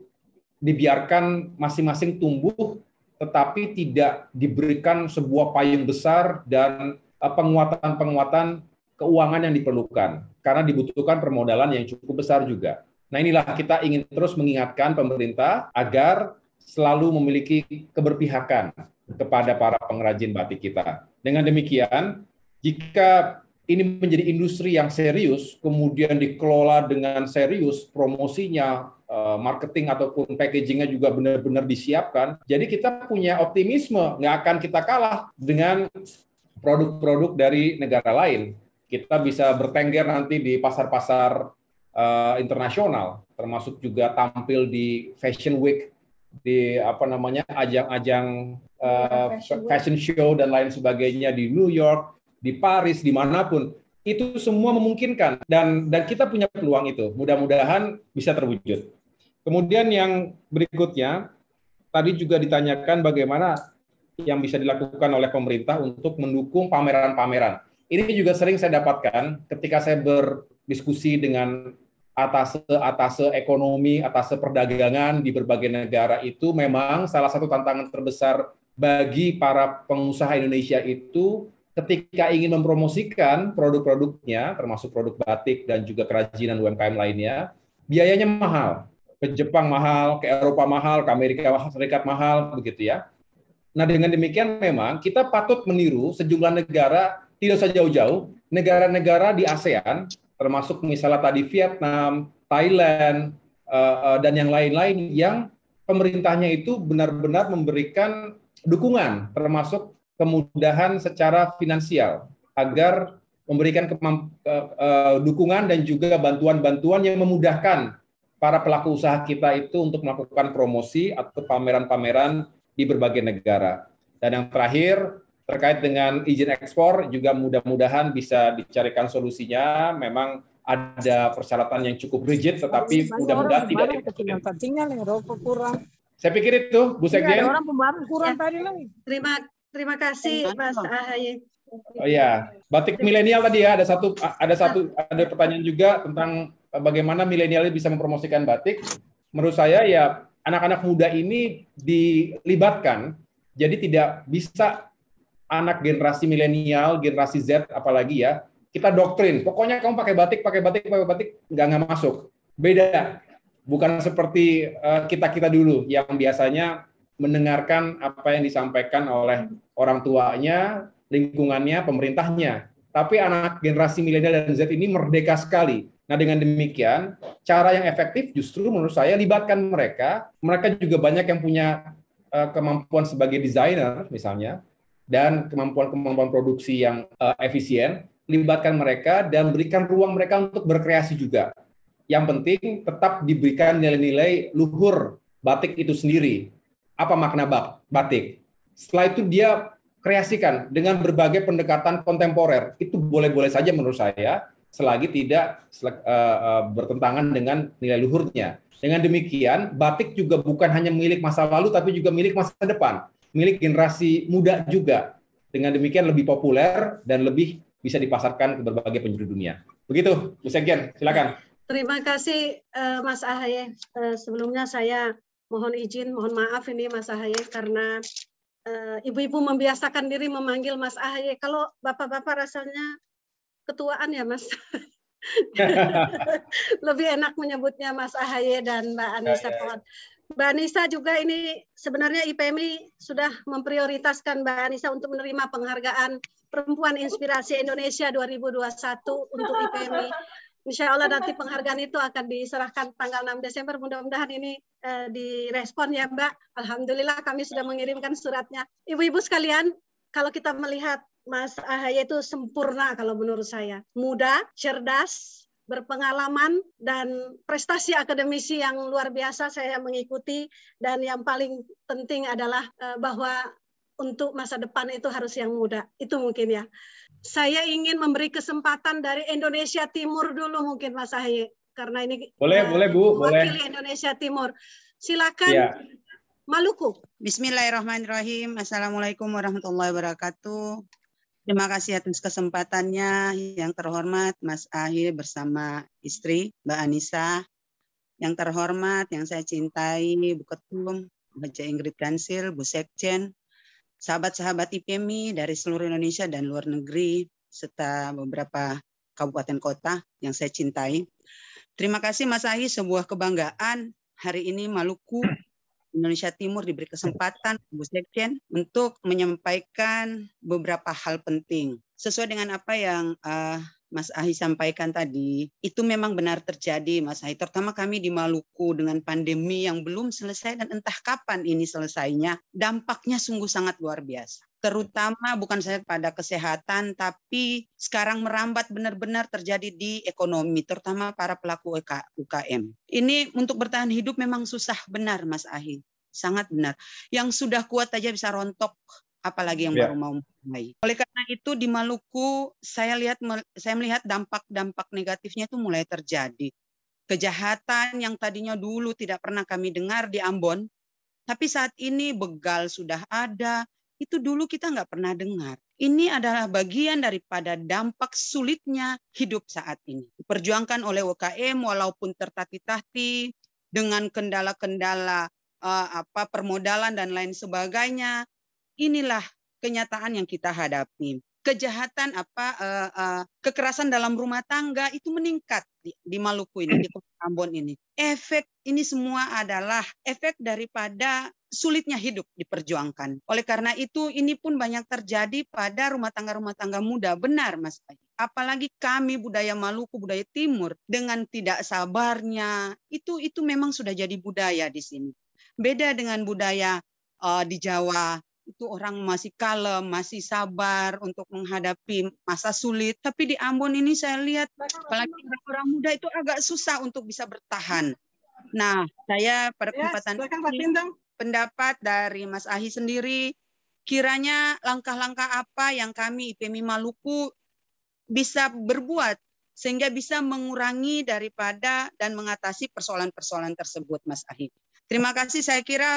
dibiarkan masing-masing tumbuh tetapi tidak diberikan sebuah payung besar dan penguatan-penguatan keuangan yang diperlukan karena dibutuhkan permodalan yang cukup besar juga. Nah, inilah kita ingin terus mengingatkan pemerintah agar selalu memiliki keberpihakan kepada para pengrajin batik kita. Dengan demikian, jika ini menjadi industri yang serius, kemudian dikelola dengan serius, promosinya, marketing ataupun packagingnya juga benar-benar disiapkan. Jadi kita punya optimisme, nggak akan kita kalah dengan produk-produk dari negara lain. Kita bisa bertengger nanti di pasar-pasar internasional, termasuk juga tampil di Fashion Week, di ajang-ajang fashion show dan lain sebagainya di New York, di Paris, dimanapun. Itu semua memungkinkan dan kita punya peluang itu. Mudah-mudahan bisa terwujud. Kemudian yang berikutnya, tadi juga ditanyakan bagaimana yang bisa dilakukan oleh pemerintah untuk mendukung pameran-pameran. Ini juga sering saya dapatkan ketika saya berdiskusi dengan atase ekonomi, atase perdagangan di berbagai negara. Itu memang salah satu tantangan terbesar bagi para pengusaha Indonesia itu ketika ingin mempromosikan produk-produknya, termasuk produk batik dan juga kerajinan UMKM lainnya, biayanya mahal. Ke Jepang mahal, ke Eropa mahal, ke Amerika Serikat mahal, begitu ya. Nah, dengan demikian memang kita patut meniru sejumlah negara, tidak usah jauh-jauh, negara-negara di ASEAN, termasuk misalnya tadi Vietnam, Thailand, dan yang lain-lain yang pemerintahnya itu benar-benar memberikan dukungan, termasuk kemudahan secara finansial, agar memberikan dukungan dan juga bantuan-bantuan yang memudahkan para pelaku usaha kita itu untuk melakukan promosi atau pameran-pameran di berbagai negara. Dan yang terakhir, terkait dengan izin ekspor, juga mudah-mudahan bisa dicarikan solusinya. Memang ada persyaratan yang cukup rigid, tetapi mudah-mudahan tidak. Saya pikir itu, Bu Sekjen. Ada orang pembahasan kurang tadi lagi. Terima kasih, Mas Ahaye. Oh ya, batik milenial tadi ya, ada pertanyaan juga tentang bagaimana milenial bisa mempromosikan batik. Menurut saya ya anak-anak muda ini dilibatkan, jadi tidak bisa anak generasi milenial, generasi Z apalagi ya, kita doktrin, pokoknya kamu pakai batik, nggak masuk. Beda, bukan seperti kita dulu yang biasanya mendengarkan apa yang disampaikan oleh orang tuanya, lingkungannya, pemerintahnya. Tapi anak generasi milenial dan Z ini merdeka sekali. Nah, dengan demikian, cara yang efektif justru menurut saya libatkan mereka. Mereka juga banyak yang punya kemampuan sebagai desainer misalnya, dan kemampuan produksi yang efisien. Libatkan mereka dan berikan ruang mereka untuk berkreasi juga. Yang penting tetap diberikan nilai-nilai luhur batik itu sendiri. Apa makna batik? Setelah itu dia kreasikan dengan berbagai pendekatan kontemporer. Itu boleh-boleh saja menurut saya, selagi tidak bertentangan dengan nilai luhurnya. Dengan demikian, batik juga bukan hanya milik masa lalu, tapi juga milik masa depan, milik generasi muda juga. Dengan demikian lebih populer dan lebih bisa dipasarkan ke berbagai penjuru dunia. Begitu, Bu Sekjen, silakan. Terima kasih, Mas Ahaye. Sebelumnya saya mohon maaf ini Mas Ahaye, karena ibu-ibu membiasakan diri memanggil Mas Ahaye. Kalau bapak-bapak rasanya ketuaan ya Mas. Lebih enak menyebutnya Mas AHY dan Mbak Anissa Pohan. Mbak Anissa juga ini sebenarnya IPMI sudah memprioritaskan Mbak Anissa untuk menerima penghargaan Perempuan Inspirasi Indonesia 2021 untuk IPMI. Insya Allah nanti penghargaan itu akan diserahkan tanggal 6 Desember. Mudah-mudahan ini direspon ya Mbak. Alhamdulillah kami sudah mengirimkan suratnya. Ibu-ibu sekalian, kalau kita melihat Mas AHY itu sempurna kalau menurut saya. Muda, cerdas, berpengalaman, dan prestasi akademisi yang luar biasa saya mengikuti. Dan yang paling penting adalah bahwa untuk masa depan itu harus yang muda. Itu mungkin ya. Saya ingin memberi kesempatan dari Indonesia Timur dulu mungkin Mas AHY. Karena ini boleh Bu, mewakili Indonesia Timur. Silakan ya. Maluku. Bismillahirrahmanirrahim. Assalamualaikum warahmatullahi wabarakatuh. Terima kasih atas kesempatannya yang terhormat Mas AHY bersama istri Mbak Anissa. Yang terhormat, yang saya cintai, Bu Ketum, Mbak Ingrid Kansil, Bu Sekjen, sahabat-sahabat IPMI dari seluruh Indonesia dan luar negeri, serta beberapa kabupaten kota yang saya cintai. Terima kasih Mas AHY, sebuah kebanggaan hari ini Maluku, Indonesia Timur diberi kesempatan Bu Sekjen untuk menyampaikan beberapa hal penting. Sesuai dengan apa yang Mas AHY sampaikan tadi, itu memang benar terjadi Mas AHY. Terutama kami di Maluku dengan pandemi yang belum selesai dan entah kapan ini selesainya, dampaknya sungguh sangat luar biasa. Terutama bukan saja pada kesehatan, tapi sekarang merambat benar-benar terjadi di ekonomi, terutama para pelaku UKM. Ini untuk bertahan hidup memang susah benar, Mas AHY. Sangat benar. Yang sudah kuat aja bisa rontok, apalagi yang baru mau mulai. Oleh karena itu di Maluku, saya melihat dampak-dampak negatifnya itu mulai terjadi. Kejahatan yang tadinya dulu tidak pernah kami dengar di Ambon, tapi saat ini begal sudah ada, itu dulu kita nggak pernah dengar. Ini adalah bagian daripada dampak sulitnya hidup saat ini. Diperjuangkan oleh UKM walaupun tertatih-tatih dengan kendala-kendala permodalan dan lain sebagainya. Inilah kenyataan yang kita hadapi. Kejahatan kekerasan dalam rumah tangga itu meningkat di Maluku ini, di Ambon ini. Efek ini semua adalah efek daripada sulitnya hidup diperjuangkan. Oleh karena itu ini pun banyak terjadi pada rumah tangga muda. Benar Mas AHY. Apalagi kami budaya Maluku, budaya Timur dengan tidak sabarnya itu memang sudah jadi budaya di sini. Beda dengan budaya di Jawa. Itu orang masih kalem, masih sabar untuk menghadapi masa sulit. Tapi di Ambon ini saya lihat, apalagi orang muda itu agak susah untuk bisa bertahan. Nah, saya pada kesempatan ini, pendapat dari Mas AHY sendiri, kiranya langkah-langkah apa yang kami IPMI Maluku bisa berbuat sehingga bisa mengurangi daripada dan mengatasi persoalan-persoalan tersebut, Mas AHY. Terima kasih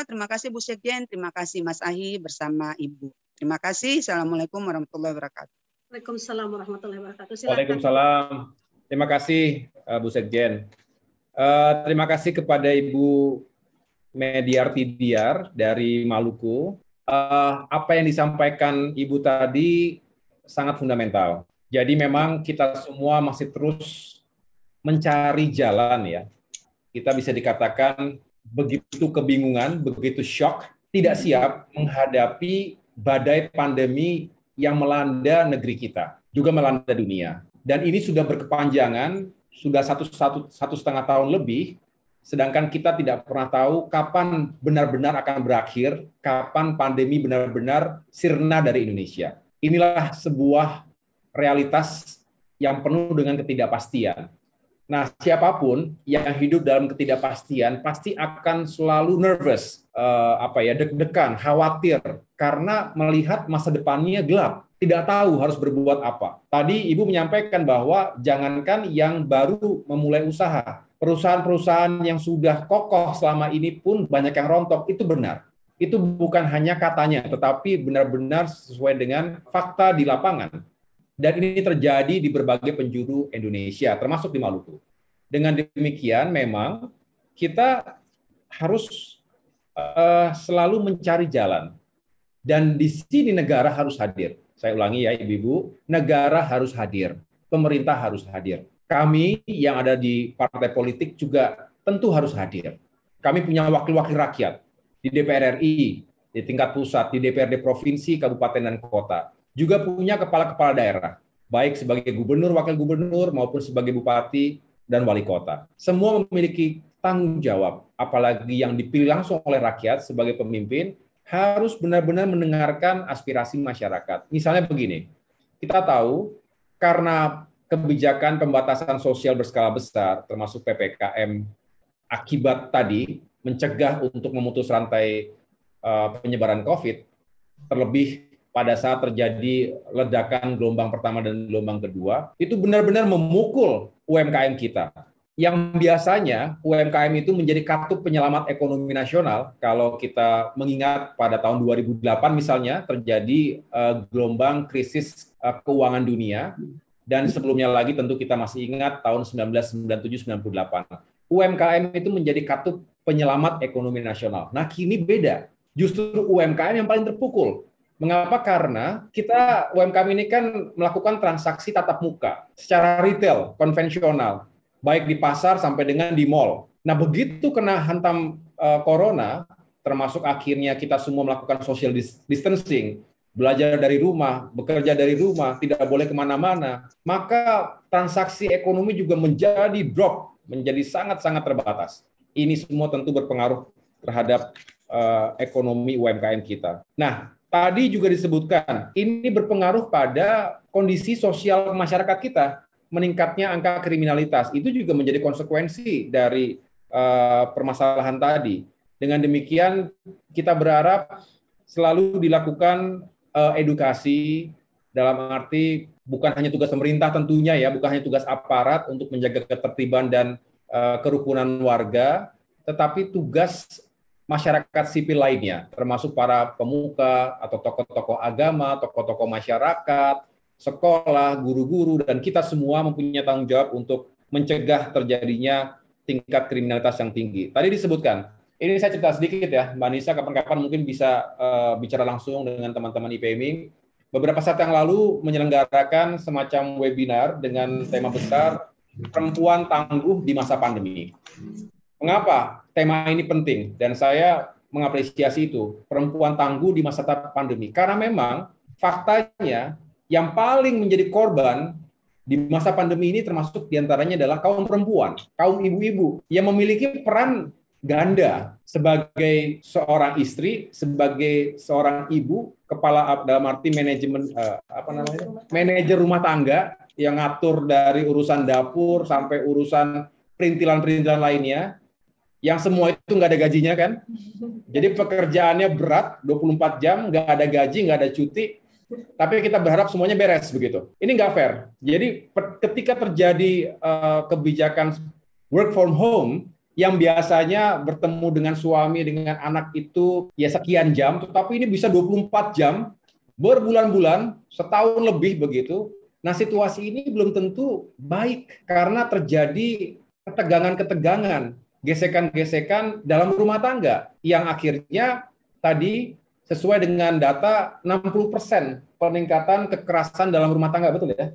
terima kasih Bu Sekjen, terima kasih Mas AHY bersama Ibu. Terima kasih. Assalamualaikum warahmatullahi wabarakatuh. Waalaikumsalam warahmatullahi wabarakatuh. Silakan. Waalaikumsalam. Terima kasih Bu Sekjen. Terima kasih kepada Ibu Mediarti Diar dari Maluku. Apa yang disampaikan Ibu tadi sangat fundamental. Jadi memang kita semua masih terus mencari jalan ya. Kita bisa dikatakan begitu kebingungan, begitu shock, tidak siap menghadapi badai pandemi yang melanda negeri kita, juga melanda dunia. Dan ini sudah berkepanjangan, sudah satu setengah tahun lebih, sedangkan kita tidak pernah tahu kapan benar-benar akan berakhir, kapan pandemi benar-benar sirna dari Indonesia. Inilah sebuah realitas yang penuh dengan ketidakpastian. Nah, siapapun yang hidup dalam ketidakpastian pasti akan selalu nervous, deg-degan, khawatir, karena melihat masa depannya gelap, tidak tahu harus berbuat apa. Tadi Ibu menyampaikan bahwa jangankan yang baru memulai usaha, perusahaan-perusahaan yang sudah kokoh selama ini pun banyak yang rontok, itu benar. Itu bukan hanya katanya, tetapi benar-benar sesuai dengan fakta di lapangan. Dan ini terjadi di berbagai penjuru Indonesia, termasuk di Maluku. Dengan demikian, memang kita harus selalu mencari jalan. Dan di sini negara harus hadir. Saya ulangi ya, Ibu-Ibu, negara harus hadir. Pemerintah harus hadir. kami yang ada di partai politik juga tentu harus hadir. Kami punya wakil-wakil rakyat di DPR RI, di tingkat pusat, di DPRD provinsi, kabupaten, dan kota. Juga punya kepala-kepala daerah, baik sebagai gubernur, wakil gubernur, maupun sebagai bupati dan wali kota. Semua memiliki tanggung jawab, apalagi yang dipilih langsung oleh rakyat sebagai pemimpin, harus benar-benar mendengarkan aspirasi masyarakat. Misalnya begini, kita tahu karena kebijakan pembatasan sosial berskala besar, termasuk PPKM, akibat tadi mencegah untuk memutus rantai penyebaran COVID, terlebih pada saat terjadi ledakan gelombang pertama dan gelombang kedua, itu benar-benar memukul UMKM kita. Yang biasanya UMKM itu menjadi kartu penyelamat ekonomi nasional. Kalau kita mengingat pada tahun 2008 misalnya terjadi gelombang krisis keuangan dunia, dan sebelumnya lagi tentu kita masih ingat tahun 1997-98. UMKM itu menjadi kartu penyelamat ekonomi nasional. Nah, kini beda. Justru UMKM yang paling terpukul. Mengapa? Karena kita UMKM ini kan melakukan transaksi tatap muka secara retail, konvensional, baik di pasar sampai dengan di mall. Nah, begitu kena hantam corona, termasuk akhirnya kita semua melakukan social distancing, belajar dari rumah, bekerja dari rumah, tidak boleh kemana-mana, maka transaksi ekonomi juga menjadi drop, menjadi sangat-sangat terbatas. Ini semua tentu berpengaruh terhadap ekonomi UMKM kita. Nah, tadi juga disebutkan, ini berpengaruh pada kondisi sosial masyarakat kita, meningkatnya angka kriminalitas. Itu juga menjadi konsekuensi dari permasalahan tadi. Dengan demikian, kita berharap selalu dilakukan edukasi dalam arti bukan hanya tugas pemerintah tentunya ya, bukan hanya tugas aparat untuk menjaga ketertiban dan kerukunan warga, tetapi tugas masyarakat sipil lainnya, termasuk para pemuka atau tokoh-tokoh agama, tokoh-tokoh masyarakat, sekolah, guru-guru, dan kita semua mempunyai tanggung jawab untuk mencegah terjadinya tingkat kriminalitas yang tinggi. Tadi disebutkan, ini saya cerita sedikit ya, Mbak Nisa, kapan-kapan mungkin bisa bicara langsung dengan teman-teman IPMI. Beberapa saat yang lalu menyelenggarakan semacam webinar dengan tema besar Perempuan Tangguh di Masa Pandemi. Mengapa tema ini penting? Dan saya mengapresiasi itu, perempuan tangguh di masa pandemi. Karena memang faktanya yang paling menjadi korban di masa pandemi ini termasuk diantaranya adalah kaum perempuan, kaum ibu-ibu yang memiliki peran ganda sebagai seorang istri, sebagai seorang ibu, kepala dalam arti manajemen manajer rumah tangga yang ngatur dari urusan dapur sampai urusan perintilan-perintilan lainnya, yang semua itu nggak ada gajinya kan. Jadi pekerjaannya berat, 24 jam, nggak ada gaji, nggak ada cuti, tapi kita berharap semuanya beres begitu. Ini nggak fair. Jadi ketika terjadi kebijakan work from home, yang biasanya bertemu dengan suami, dengan anak itu ya sekian jam, tetapi ini bisa 24 jam, berbulan-bulan, setahun lebih begitu. Nah, situasi ini belum tentu baik karena terjadi ketegangan-ketegangan, gesekan-gesekan dalam rumah tangga yang akhirnya tadi sesuai dengan data 60% peningkatan kekerasan dalam rumah tangga, betul ya?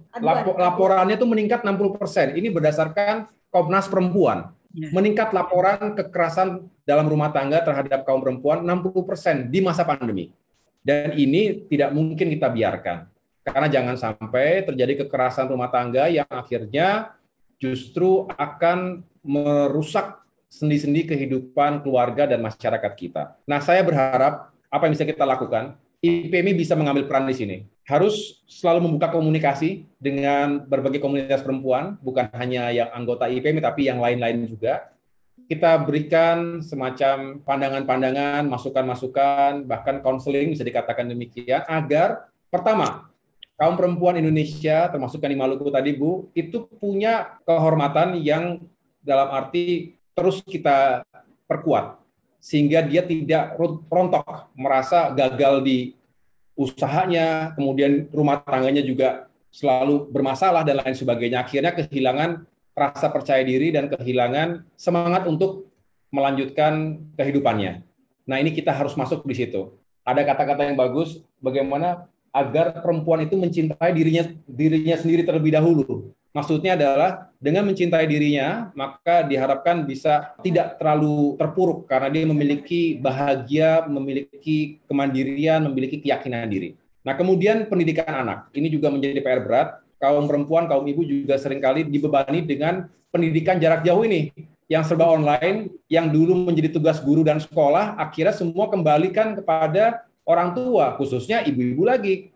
Laporannya itu meningkat 60%. Ini berdasarkan Komnas Perempuan. Meningkat laporan kekerasan dalam rumah tangga terhadap kaum perempuan 60% di masa pandemi. Dan ini tidak mungkin kita biarkan. Karena jangan sampai terjadi kekerasan rumah tangga yang akhirnya justru akan merusak sendi-sendi kehidupan keluarga dan masyarakat kita. Nah, saya berharap apa yang bisa kita lakukan, IPMI bisa mengambil peran di sini. Harus selalu membuka komunikasi dengan berbagai komunitas perempuan, bukan hanya yang anggota IPMI, tapi yang lain-lain juga. Kita berikan semacam pandangan-pandangan, masukan-masukan, bahkan konseling bisa dikatakan demikian, agar pertama, kaum perempuan Indonesia, termasuk yang di Maluku tadi, Bu, itu punya kehormatan yang dalam arti terus kita perkuat, sehingga dia tidak rontok, merasa gagal di usahanya, kemudian rumah tangganya juga selalu bermasalah dan lain sebagainya. Akhirnya kehilangan rasa percaya diri dan kehilangan semangat untuk melanjutkan kehidupannya. Nah, ini kita harus masuk di situ. Ada kata-kata yang bagus, bagaimana agar perempuan itu mencintai dirinya sendiri terlebih dahulu, Maksudnya adalah dengan mencintai dirinya, maka diharapkan bisa tidak terlalu terpuruk karena dia memiliki bahagia, memiliki kemandirian, memiliki keyakinan diri. Nah, kemudian pendidikan anak. Ini juga menjadi PR berat. Kaum perempuan, kaum ibu juga seringkali dibebani dengan pendidikan jarak jauh ini yang serba online, yang dulu menjadi tugas guru dan sekolah, akhirnya semua kembalikan kepada orang tua, khususnya ibu-ibu lagi,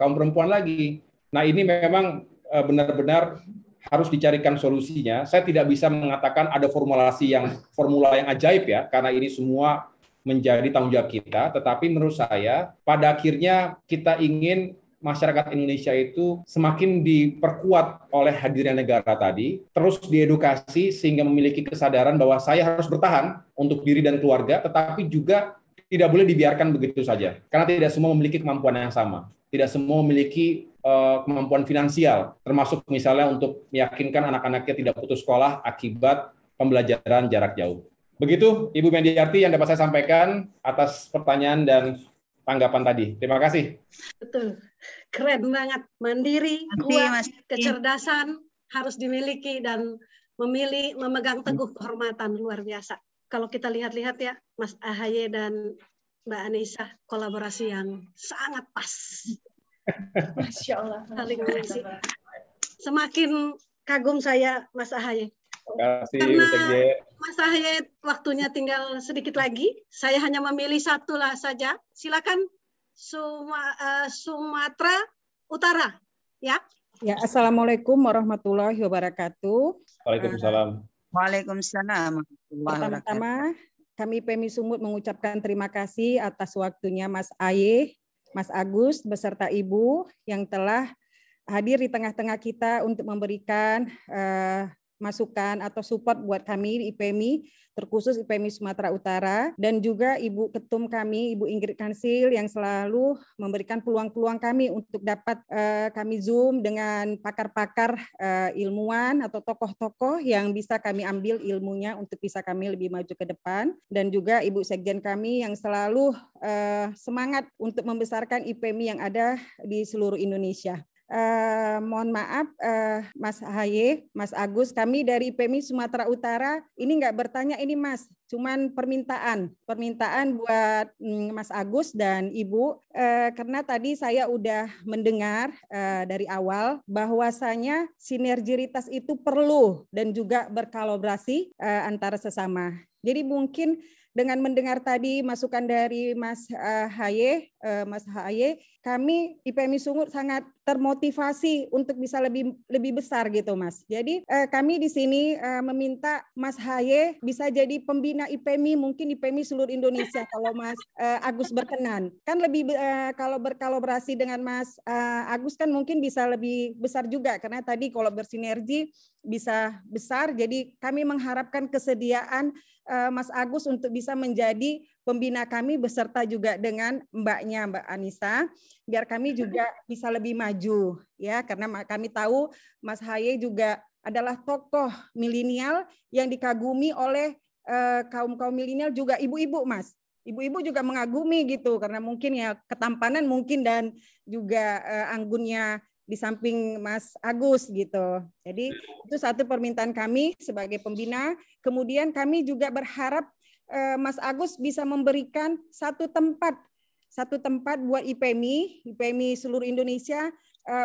kaum perempuan lagi. Nah, ini memang benar-benar harus dicarikan solusinya. Saya tidak bisa mengatakan ada formula yang ajaib ya, karena ini semua menjadi tanggung jawab kita, tetapi menurut saya pada akhirnya kita ingin masyarakat Indonesia itu semakin diperkuat oleh hadirnya negara tadi, terus diedukasi sehingga memiliki kesadaran bahwa saya harus bertahan untuk diri dan keluarga, tetapi juga tidak boleh dibiarkan begitu saja. Karena tidak semua memiliki kemampuan yang sama. Tidak semua memiliki kemampuan finansial, termasuk misalnya untuk meyakinkan anak-anaknya tidak putus sekolah akibat pembelajaran jarak jauh. Begitu, Ibu Mendiarti yang dapat saya sampaikan atas pertanyaan dan tanggapan tadi. Terima kasih. Betul, keren banget. Mandiri, kuat, kecerdasan harus dimiliki dan memegang teguh kehormatan luar biasa. Kalau kita lihat-lihat ya, Mas AHY dan Mbak Anissa, kolaborasi yang sangat pas. Masya Allah. Saling mengisi. Semakin kagum saya, Mas AHY. Terima kasih, Karena Mas AHY waktunya tinggal sedikit lagi, saya hanya memilih satu lah saja. Silakan Sumatera Utara, ya. Ya, Assalamualaikum warahmatullahi wabarakatuh. Waalaikumsalam. Waalaikumsalam. Pertama-tama, kami PMI Sumut mengucapkan terima kasih atas waktunya Mas AHY, Mas Agus, beserta Ibu yang telah hadir di tengah-tengah kita untuk memberikan masukan atau support buat kami di IPMI, terkhusus IPMI Sumatera Utara, dan juga Ibu Ketum kami, Ibu Ingrid Kansil, yang selalu memberikan peluang-peluang kami untuk dapat kami Zoom dengan pakar-pakar ilmuwan atau tokoh-tokoh yang bisa kami ambil ilmunya untuk bisa kami lebih maju ke depan, dan juga Ibu Sekjen kami yang selalu semangat untuk membesarkan IPMI yang ada di seluruh Indonesia. Mohon maaf Mas AHY, Mas Agus, kami dari IPMI Sumatera Utara ini nggak bertanya ini Mas, cuman permintaan buat Mas Agus dan Ibu, karena tadi saya udah mendengar dari awal bahwasanya sinergitas itu perlu dan juga berkolaborasi antara sesama. Jadi mungkin dengan mendengar tadi masukan dari Mas AHY, kami IPMI Sumut sangat termotivasi untuk bisa lebih besar gitu Mas. Jadi kami di sini meminta Mas AHY bisa jadi pembina IPMI, mungkin IPMI seluruh Indonesia kalau Mas Agus berkenan. Kan lebih kalau berkolaborasi dengan Mas Agus kan mungkin bisa lebih besar juga karena tadi kalau bersinergi bisa besar. Jadi kami mengharapkan kesediaan Mas Agus untuk bisa menjadi pembina kami beserta juga dengan Mbak Anissa, biar kami juga bisa lebih maju ya, karena kami tahu Mas AHY juga adalah tokoh milenial yang dikagumi oleh kaum milenial, juga ibu-ibu Mas. Ibu-ibu juga mengagumi gitu karena mungkin ya ketampanan mungkin dan juga anggunnya di samping Mas Agus gitu. Jadi itu satu permintaan kami sebagai pembina. Kemudian kami juga berharap Mas Agus bisa memberikan satu tempat buat IPMI seluruh Indonesia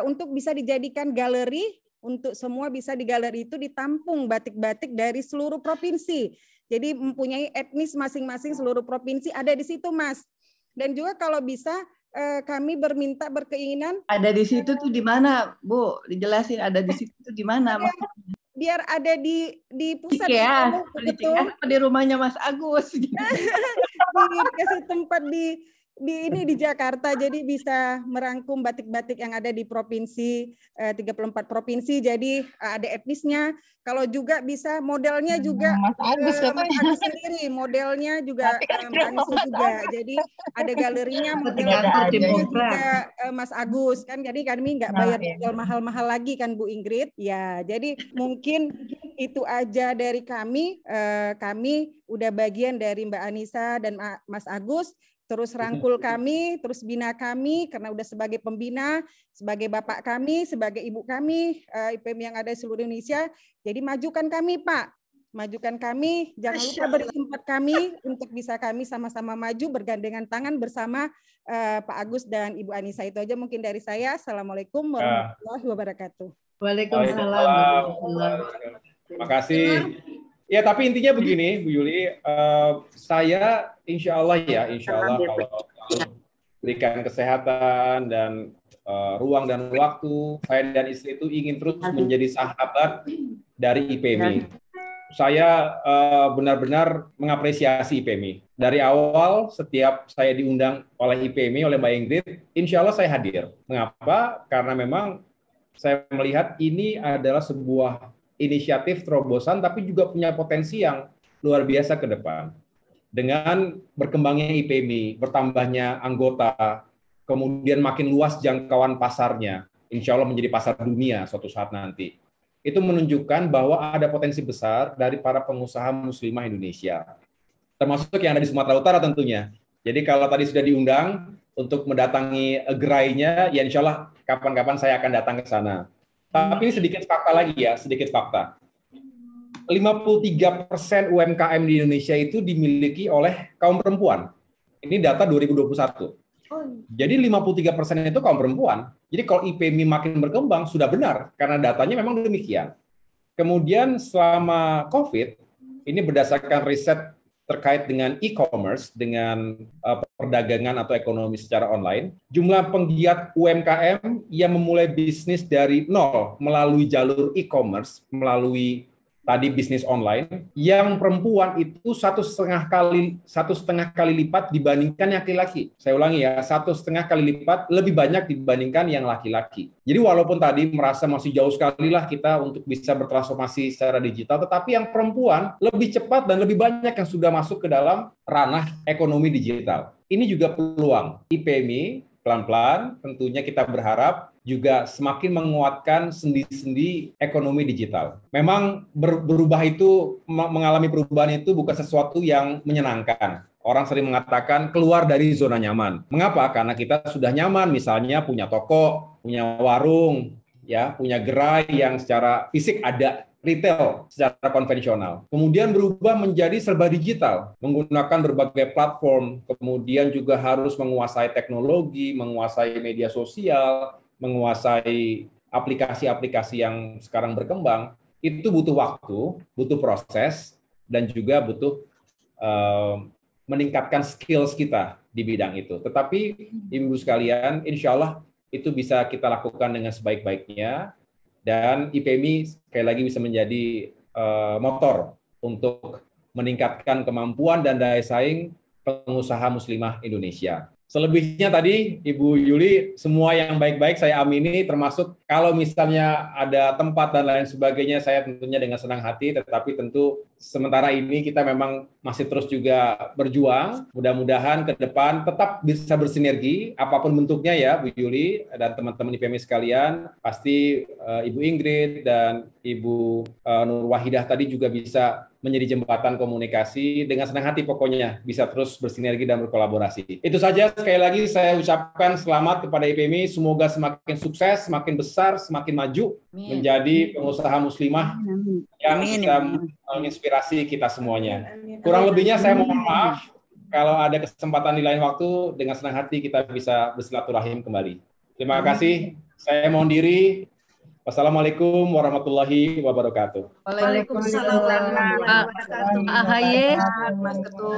untuk bisa dijadikan galeri, untuk semua bisa di galeri itu ditampung batik-batik dari seluruh provinsi. Jadi mempunyai etnis masing-masing seluruh provinsi ada di situ Mas. Dan juga kalau bisa kami berkeinginan ada di situ tuh di mana Bu, dijelasin ada di situ tuh di mana biar ada di pusat ya, di rumahnya Mas Agus gitu. Dikasih tempat di Jakarta, jadi bisa merangkum batik-batik yang ada di provinsi 34 provinsi, jadi ada etnisnya. Kalau juga bisa modelnya juga Mas Agus sendiri, modelnya juga Mbak Anissa juga. Jadi ada galerinya, modelnya juga Mas Agus kan. Jadi kami nggak bayar modal mahal-mahal lagi kan Bu Ingrid. Ya, jadi mungkin itu aja dari kami. Kami udah bagian dari Mbak Anissa dan Mas Agus. terus rangkul kami, terus bina kami, karena udah sebagai pembina, sebagai bapak kami, sebagai ibu kami, IPMI yang ada di seluruh Indonesia. Jadi majukan kami, Pak. Majukan kami, jangan lupa beri tempat kami untuk bisa kami sama-sama maju bergandengan tangan bersama Pak Agus dan Ibu Anissa. Itu aja mungkin dari saya. Assalamualaikum warahmatullahi wabarakatuh. Waalaikumsalam. Terima kasih. Ya, tapi intinya begini, Bu Yuli, saya insya Allah kalau berikan kesehatan dan ruang dan waktu, saya dan istri itu ingin terus menjadi sahabat dari IPMI. Saya benar-benar mengapresiasi IPMI. Dari awal, setiap saya diundang oleh IPMI, oleh Mbak Ingrid, insya Allah saya hadir. Mengapa? Karena memang saya melihat ini adalah sebuah inisiatif terobosan, tapi juga punya potensi yang luar biasa ke depan. Dengan berkembangnya IPMI, bertambahnya anggota, kemudian makin luas jangkauan pasarnya, insya Allah menjadi pasar dunia suatu saat nanti. Itu menunjukkan bahwa ada potensi besar dari para pengusaha muslimah Indonesia, termasuk yang ada di Sumatera Utara tentunya. Jadi kalau tadi sudah diundang untuk mendatangi gerainya, ya insya Allah kapan-kapan saya akan datang ke sana. Tapi sedikit fakta lagi ya, sedikit fakta. 53% UMKM di Indonesia itu dimiliki oleh kaum perempuan. Ini data 2021. Jadi 53% itu kaum perempuan. Jadi kalau IPMI makin berkembang, sudah benar, karena datanya memang demikian. Kemudian selama COVID, ini berdasarkan riset terkait dengan e-commerce, dengan perdagangan atau ekonomi secara online, jumlah penggiat UMKM yang memulai bisnis dari nol melalui jalur e-commerce, melalui tadi bisnis online, yang perempuan itu 1,5 kali lipat dibandingkan yang laki-laki. Saya ulangi ya, 1,5 kali lipat lebih banyak dibandingkan yang laki-laki. Jadi walaupun tadi merasa masih jauh sekali lah kita untuk bisa bertransformasi secara digital, tetapi yang perempuan lebih cepat dan lebih banyak yang sudah masuk ke dalam ranah ekonomi digital. Ini juga peluang IPMI. Pelan-pelan tentunya kita berharap juga semakin menguatkan sendi-sendi ekonomi digital. Memang berubah itu, mengalami perubahan itu bukan sesuatu yang menyenangkan. Orang sering mengatakan keluar dari zona nyaman. Mengapa? Karena kita sudah nyaman, misalnya punya toko, punya warung, ya, punya gerai yang secara fisik ada, retail secara konvensional. Kemudian berubah menjadi serba digital, menggunakan berbagai platform, kemudian juga harus menguasai teknologi, menguasai media sosial, menguasai aplikasi-aplikasi yang sekarang berkembang. Itu butuh waktu, butuh proses, dan juga butuh meningkatkan skills kita di bidang itu. Tetapi, Ibu sekalian, insya Allah itu bisa kita lakukan dengan sebaik-baiknya, dan IPMI sekali lagi bisa menjadi motor untuk meningkatkan kemampuan dan daya saing pengusaha muslimah Indonesia. Selebihnya tadi, Ibu Yuli, semua yang baik-baik saya amini, termasuk kalau misalnya ada tempat dan lain sebagainya, saya tentunya dengan senang hati, tetapi tentu sementara ini kita memang masih terus juga berjuang. Mudah-mudahan ke depan tetap bisa bersinergi, apapun bentuknya ya, Bu Yuli dan teman-teman IPMI sekalian. Pasti Ibu Ingrid dan Ibu Nur Wahidah tadi juga bisa menjadi jembatan komunikasi. Dengan senang hati pokoknya bisa terus bersinergi dan berkolaborasi. Itu saja, sekali lagi saya ucapkan selamat kepada IPMI, semoga semakin sukses, semakin besar, semakin maju, menjadi pengusaha muslimah yang bisa menginspirasi kita semuanya. Kurang lebihnya saya mohon maaf, kalau ada kesempatan di lain waktu, dengan senang hati kita bisa bersilaturahim kembali. Terima kasih, saya mohon diri. Wassalamualaikum warahmatullahi wabarakatuh. Waalaikumsalam warahmatullahi wabarakatuh. Mas Ketua.